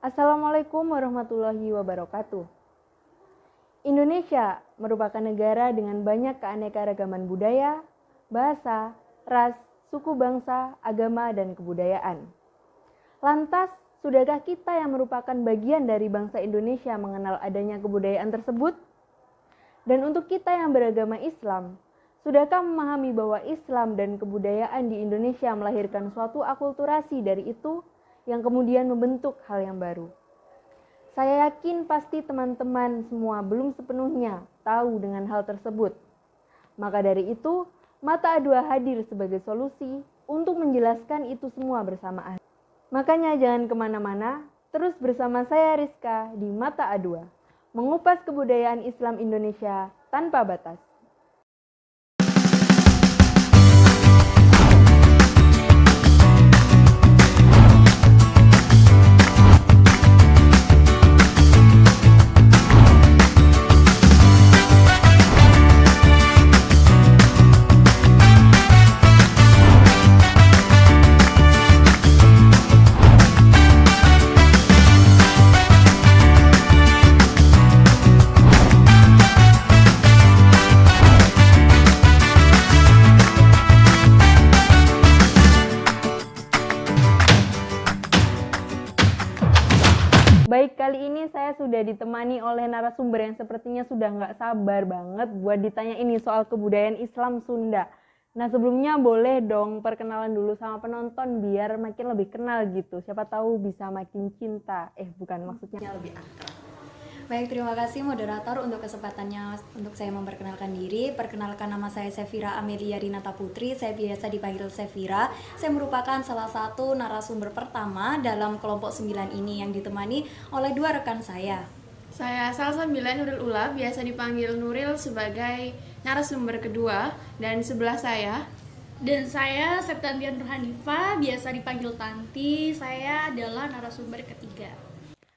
Assalamualaikum warahmatullahi wabarakatuh. Indonesia merupakan negara dengan banyak keanekaragaman budaya, bahasa, ras, suku bangsa, agama, dan kebudayaan. Lantas, sudahkah kita yang merupakan bagian dari bangsa Indonesia mengenal adanya kebudayaan tersebut? Dan untuk kita yang beragama Islam, sudahkah memahami bahwa Islam dan kebudayaan di Indonesia melahirkan suatu akulturasi dari itu yang kemudian membentuk hal yang baru? Saya yakin pasti teman-teman semua belum sepenuhnya tahu dengan hal tersebut. Maka dari itu, Mata A2 hadir sebagai solusi untuk menjelaskan itu semua bersamaan. Makanya jangan kemana-mana, terus bersama saya Rizka di Mata A2, mengupas kebudayaan Islam Indonesia tanpa batas. Baik, kali ini saya sudah ditemani oleh narasumber yang sepertinya sudah nggak sabar banget buat ditanya ini soal kebudayaan Islam Sunda. Nah, sebelumnya boleh dong perkenalan dulu sama penonton biar makin lebih kenal gitu. Siapa tahu bisa makin cinta. Bukan, maksudnya lebih akrab. Baik, terima kasih moderator untuk kesempatannya untuk saya memperkenalkan diri. Perkenalkan, nama saya Sefira Amelia Rinata Putri, saya biasa dipanggil Sefira. Saya merupakan salah satu narasumber pertama dalam kelompok 9 ini yang ditemani oleh dua rekan saya. Saya Salsabila Nuril Ula, biasa dipanggil Nuril sebagai narasumber kedua, dan sebelah saya. Dan saya Septantian Nurhanifa, biasa dipanggil Tanti, saya adalah narasumber ketiga.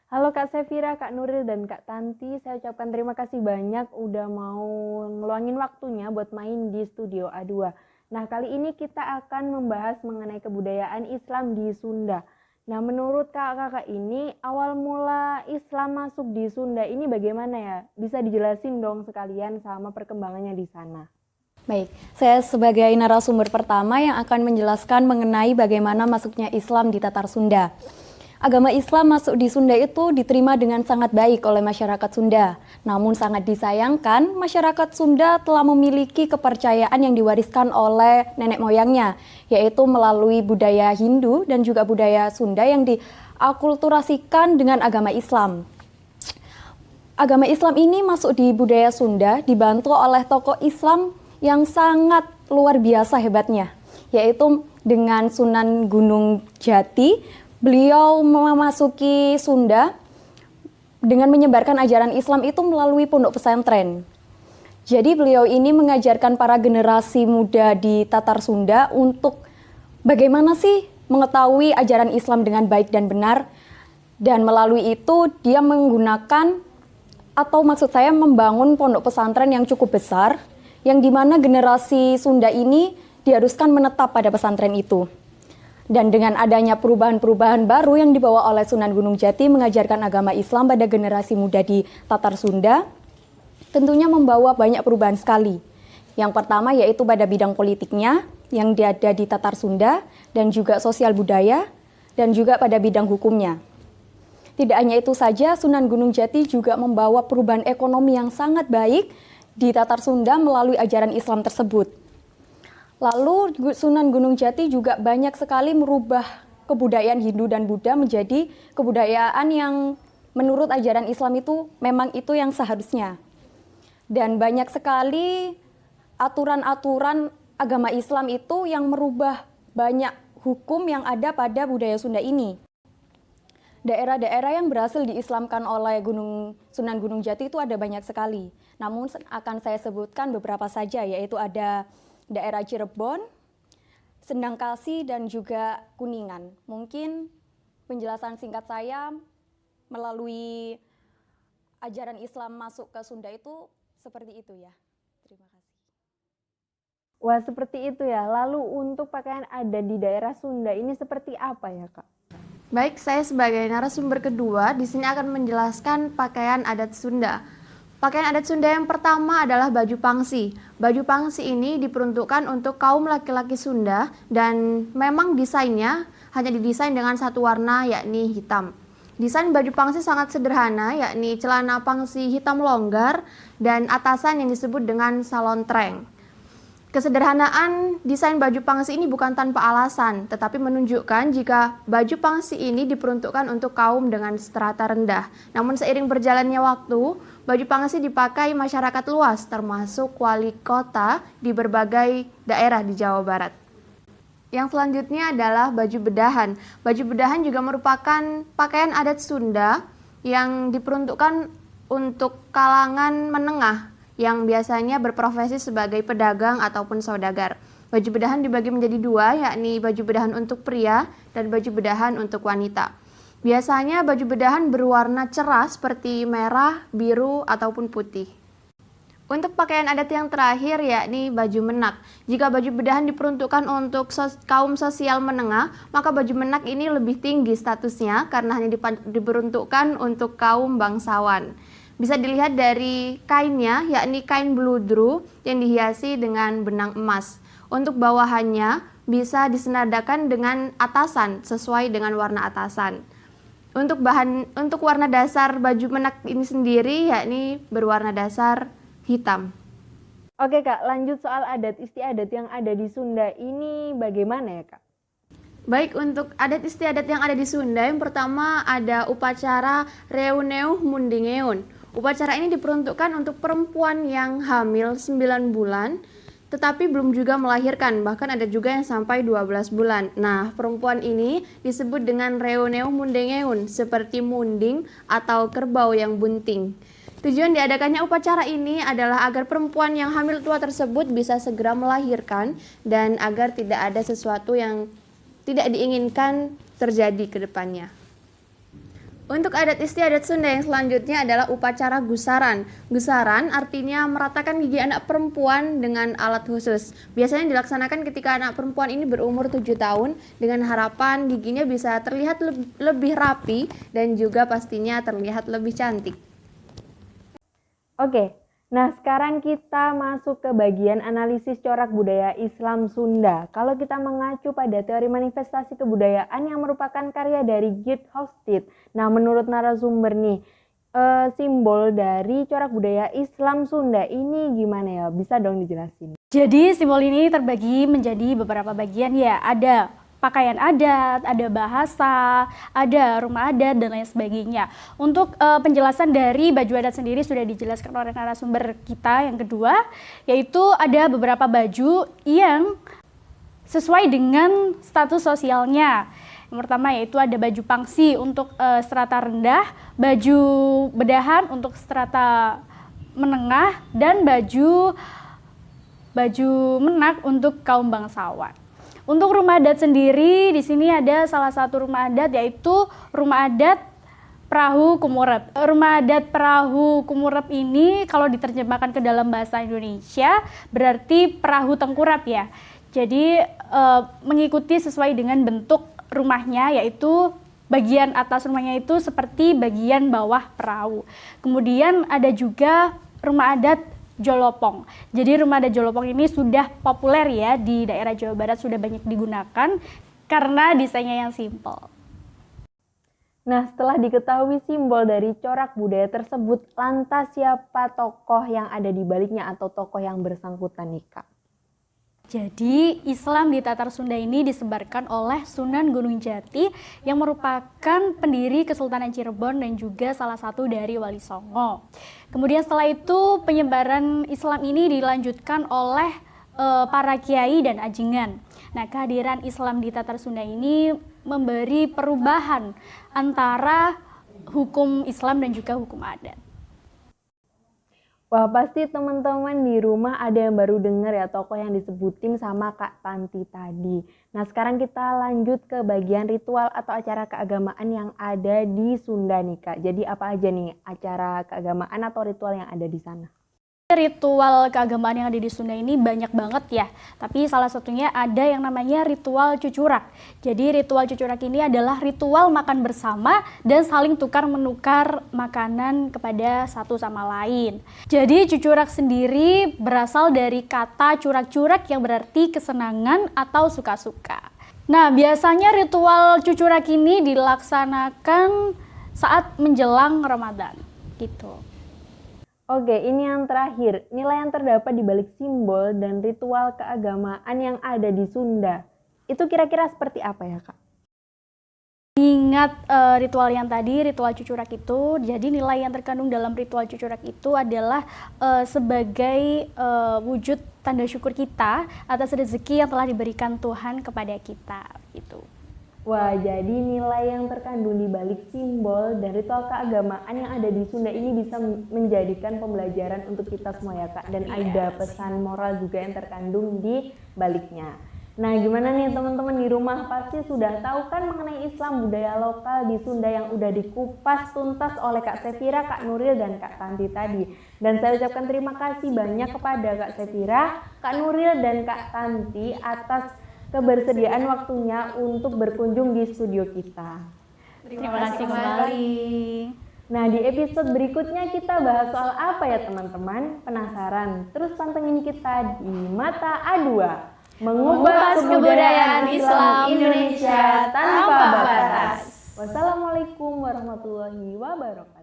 Halo Kak Sefira, Kak Nuril, dan Kak Tanti, saya ucapkan terima kasih banyak udah mau ngeluangin waktunya buat main di studio A2. Nah, kali ini kita akan membahas mengenai kebudayaan Islam di Sunda. Nah, menurut kakak-kakak ini, awal mula Islam masuk di Sunda ini bagaimana ya? Bisa dijelasin dong sekalian sama perkembangannya di sana. Baik, saya sebagai narasumber pertama yang akan menjelaskan mengenai bagaimana masuknya Islam di Tatar Sunda. Agama Islam masuk di Sunda itu diterima dengan sangat baik oleh masyarakat Sunda. Namun sangat disayangkan, masyarakat Sunda telah memiliki kepercayaan yang diwariskan oleh nenek moyangnya, yaitu melalui budaya Hindu dan juga budaya Sunda yang diakulturasikan dengan agama Islam. Agama Islam ini masuk di budaya Sunda dibantu oleh tokoh Islam yang sangat luar biasa hebatnya, yaitu dengan Sunan Gunung Jati. Beliau memasuki Sunda dengan menyebarkan ajaran Islam itu melalui pondok pesantren. Jadi beliau ini mengajarkan para generasi muda di Tatar Sunda untuk bagaimana sih mengetahui ajaran Islam dengan baik dan benar. Dan melalui itu dia menggunakan, atau maksud saya membangun pondok pesantren yang cukup besar, yang dimana generasi Sunda ini diharuskan menetap pada pesantren itu. Dan dengan adanya perubahan-perubahan baru yang dibawa oleh Sunan Gunung Jati mengajarkan agama Islam pada generasi muda di Tatar Sunda, tentunya membawa banyak perubahan sekali. Yang pertama yaitu pada bidang politiknya yang ada di Tatar Sunda, dan juga sosial budaya, dan juga pada bidang hukumnya. Tidak hanya itu saja, Sunan Gunung Jati juga membawa perubahan ekonomi yang sangat baik di Tatar Sunda melalui ajaran Islam tersebut. Lalu Sunan Gunung Jati juga banyak sekali merubah kebudayaan Hindu dan Buddha menjadi kebudayaan yang menurut ajaran Islam itu memang itu yang seharusnya. Dan banyak sekali aturan-aturan agama Islam itu yang merubah banyak hukum yang ada pada budaya Sunda ini. Daerah-daerah yang berhasil diislamkan oleh Sunan Gunung Jati itu ada banyak sekali. Namun akan saya sebutkan beberapa saja, yaitu ada daerah Cirebon, Sendangkasih, dan juga Kuningan. Mungkin penjelasan singkat saya melalui ajaran Islam masuk ke Sunda itu seperti itu ya. Terima kasih. Wah, seperti itu ya. Lalu untuk pakaian adat di daerah Sunda ini seperti apa ya, Kak? Baik, saya sebagai narasumber kedua di sini akan menjelaskan pakaian adat Sunda. Pakaian adat Sunda yang pertama adalah baju pangsi. Baju pangsi ini diperuntukkan untuk kaum laki-laki Sunda dan memang desainnya hanya didesain dengan satu warna, yakni hitam. Desain baju pangsi sangat sederhana, yakni celana pangsi hitam longgar dan atasan yang disebut dengan salontreng. Kesederhanaan desain baju pangsi ini bukan tanpa alasan, tetapi menunjukkan jika baju pangsi ini diperuntukkan untuk kaum dengan strata rendah. Namun seiring berjalannya waktu, baju pangsi dipakai masyarakat luas, termasuk wali kota di berbagai daerah di Jawa Barat. Yang selanjutnya adalah baju bedahan. Baju bedahan juga merupakan pakaian adat Sunda yang diperuntukkan untuk kalangan menengah yang biasanya berprofesi sebagai pedagang ataupun saudagar. Baju bedahan dibagi menjadi dua, yakni baju bedahan untuk pria dan baju bedahan untuk wanita. Biasanya baju bedahan berwarna cerah seperti merah, biru, ataupun putih. Untuk pakaian adat yang terakhir yakni baju menak. Jika baju bedahan diperuntukkan untuk kaum sosial menengah, maka baju menak ini lebih tinggi statusnya karena hanya diperuntukkan untuk kaum bangsawan. Bisa dilihat dari kainnya, yakni kain bludru yang dihiasi dengan benang emas. Untuk bawahannya bisa disenadakan dengan atasan sesuai dengan warna atasan. Untuk warna dasar baju menak ini sendiri yakni berwarna dasar hitam. Oke Kak, lanjut soal adat istiadat yang ada di Sunda ini bagaimana ya Kak? Baik, untuk adat istiadat yang ada di Sunda, yang pertama ada upacara Reuneuh Mundingeun. Upacara ini diperuntukkan untuk perempuan yang hamil 9 bulan, tetapi belum juga melahirkan, bahkan ada juga yang sampai 12 bulan. Nah, perempuan ini disebut dengan Reuneuh Mundingeun, seperti munding atau kerbau yang bunting. Tujuan diadakannya upacara ini adalah agar perempuan yang hamil tua tersebut bisa segera melahirkan dan agar tidak ada sesuatu yang tidak diinginkan terjadi ke depannya. Untuk adat istiadat Sunda yang selanjutnya adalah upacara gusaran. Gusaran artinya meratakan gigi anak perempuan dengan alat khusus. Biasanya dilaksanakan ketika anak perempuan ini berumur 7 tahun dengan harapan giginya bisa terlihat lebih rapi dan juga pastinya terlihat lebih cantik. Oke, nah sekarang kita masuk ke bagian analisis corak budaya Islam Sunda. Kalau kita mengacu pada teori manifestasi kebudayaan yang merupakan karya dari Geert Hofstede. Nah menurut narasumber nih, simbol dari corak budaya Islam Sunda ini gimana ya? Bisa dong dijelasin? Jadi simbol ini terbagi menjadi beberapa bagian ya. Ada pakaian adat, ada bahasa, ada rumah adat, dan lain sebagainya. Untuk penjelasan dari baju adat sendiri sudah dijelaskan oleh narasumber kita yang kedua, yaitu ada beberapa baju yang sesuai dengan status sosialnya. Yang pertama yaitu ada baju pangsi untuk strata rendah, baju bedahan untuk strata menengah, dan baju menak untuk kaum bangsawan. Untuk rumah adat sendiri, di sini ada salah satu rumah adat yaitu rumah adat Perahu Kumurep. Rumah adat Perahu Kumurep ini kalau diterjemahkan ke dalam bahasa Indonesia berarti perahu tengkurap ya. Jadi mengikuti sesuai dengan bentuk rumahnya, yaitu bagian atas rumahnya itu seperti bagian bawah perahu. Kemudian ada juga rumah adat Jolopong. Jadi rumah adat Jolopong ini sudah populer ya di daerah Jawa Barat, sudah banyak digunakan karena desainnya yang simpel. Nah setelah diketahui simbol dari corak budaya tersebut, lantas siapa tokoh yang ada di baliknya atau tokoh yang bersangkutan nih Kak? Jadi Islam di Tatar Sunda ini disebarkan oleh Sunan Gunung Jati yang merupakan pendiri Kesultanan Cirebon dan juga salah satu dari Wali Songo. Kemudian setelah itu penyebaran Islam ini dilanjutkan oleh para kiai dan ajingan. Nah, kehadiran Islam di Tatar Sunda ini memberi perubahan antara hukum Islam dan juga hukum adat. Wah pasti teman-teman di rumah ada yang baru dengar ya tokoh yang disebutin sama Kak Tanti tadi. Nah sekarang kita lanjut ke bagian ritual atau acara keagamaan yang ada di Sunda nih Kak. Jadi apa aja nih acara keagamaan atau ritual yang ada di sana? Ritual keagamaan yang ada di Sunda ini banyak banget ya, tapi salah satunya ada yang namanya ritual cucurak. Jadi ritual cucurak ini adalah ritual makan bersama dan saling tukar-menukar makanan kepada satu sama lain. Jadi cucurak sendiri berasal dari kata curak-curak yang berarti kesenangan atau suka-suka. Nah, biasanya ritual cucurak ini dilaksanakan saat menjelang Ramadan, gitu. Oke, ini yang terakhir. Nilai yang terdapat di balik simbol dan ritual keagamaan yang ada di Sunda. Itu kira-kira seperti apa ya, Kak? Ingat ritual yang tadi, ritual cucurak itu, jadi nilai yang terkandung dalam ritual cucurak itu adalah sebagai wujud tanda syukur kita atas rezeki yang telah diberikan Tuhan kepada kita, gitu. Wah, jadi nilai yang terkandung di balik simbol dan ritual keagamaan yang ada di Sunda ini bisa menjadikan pembelajaran untuk kita semua ya, Kak. Dan ada pesan moral juga yang terkandung di baliknya. Nah, gimana nih teman-teman di rumah, pasti sudah tahu kan mengenai Islam budaya lokal di Sunda yang udah dikupas tuntas oleh Kak Sefira, Kak Nuril, dan Kak Tanti tadi. Dan saya ucapkan terima kasih banyak kepada Kak Sefira, Kak Nuril, dan Kak Tanti atas kebersediaan waktunya untuk berkunjung di studio kita. Terima kasih kembali. Nah, di episode berikutnya kita bahas soal apa ya teman-teman? Penasaran? Terus pantengin kita di Mata A2. Mengupas kebudayaan Islam Indonesia tanpa batas. Wassalamualaikum warahmatullahi wabarakatuh.